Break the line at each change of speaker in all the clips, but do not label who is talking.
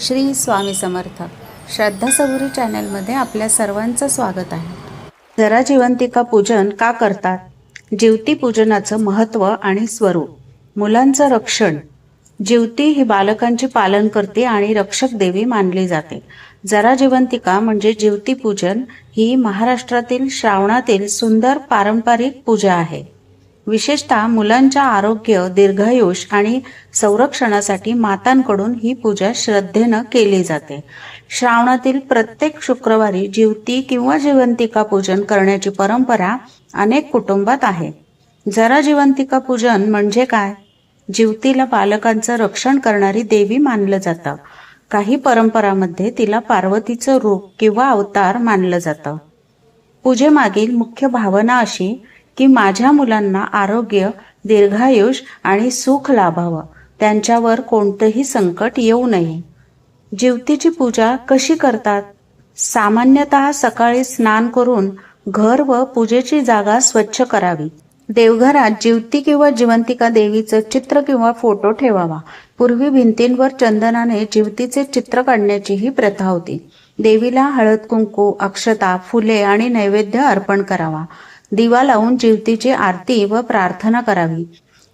श्री स्वामी समर्थ. श्रद्धा सबुरी चॅनलमध्ये आपल्या सर्वांचं स्वागत आहे. जरा जिवंतिका पूजन का करतात? जिवती पूजनाचं महत्त्व आणि स्वरूप. मुलांचं रक्षण. जिवती ही बालकांची पालन करते आणि रक्षक देवी मानली जाते. जरा जिवंतिका म्हणजे जिवती पूजन ही महाराष्ट्रातील श्रावणातील सुंदर पारंपरिक पूजा आहे. विशेषतः मुलांच्या आरोग्य, दीर्घायुष आणि संरक्षणासाठी मातांकडून ही पूजा श्रद्धेनं केली जाते. श्रावणातील प्रत्येक शुक्रवारी जिवती किंवा जिवंतिका पूजन करण्याची परंपरा अनेक कुटुंबात आहे. जरा जिवंतिका पूजन म्हणजे काय? जिवतीला बालकांचं रक्षण करणारी देवी मानलं जातं. काही परंपरांमध्ये तिला पार्वतीचं रूप किंवा अवतार मानलं जातं. पूजेमागील मुख्य भावना अशी की माझ्या मुलांना आरोग्य, दीर्घायुष आणि सुख लाभावं, त्यांच्यावर कोणतंही संकट येऊ नये. जिवतीची पूजा कशी करतात? सामान्यतः सकाळी स्नान करून घर व पूजेची जागा स्वच्छ करावी. देवघरात जिवती किंवा जिवंतिका देवीचं चित्र किंवा फोटो ठेवावा. पूर्वी भिंतींवर चंदनाने जिवतीचे चित्र काढण्याची ही प्रथा होती. देवीला हळद कुंकू, अक्षता, फुले आणि नैवेद्य अर्पण करावा. दिवा लावून जिवतीची आरती व प्रार्थना करावी.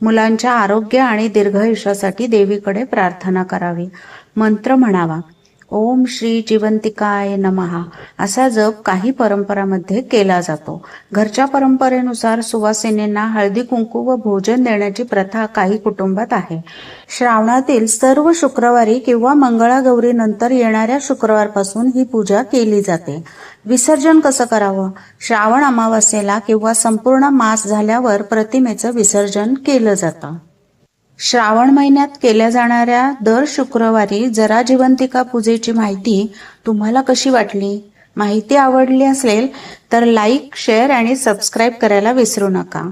मुलांच्या आरोग्य आणि दीर्घायुष्यासाठी देवीकडे प्रार्थना करावी. मंत्र म्हणावा. ओम श्री जिवंतिकाय नमः असा जप काही परंपरांमध्ये केला जातो. घरच्या परंपरेनुसार सुवासिनींना हळदी कुंकू व भोजन देण्याची प्रथा काही कुटुंबात आहे. श्रावणातील सर्व शुक्रवारी किंवा मंगळागौरी नंतर येणाऱ्या शुक्रवारपासून ही पूजा केली जाते. विसर्जन कसं करावं? श्रावण अमावास्येला किंवा संपूर्ण मास झाल्यावर प्रतिमेचं विसर्जन केलं जातं. श्रावण महिन्यात केल्या जाणाऱ्या दर शुक्रवारी जरा जिवंतिका पूजेची माहिती तुम्हाला कशी वाटली? माहिती आवडली असेल तर लाईक, शेअर आणि सबस्क्राईब करायला विसरू नका.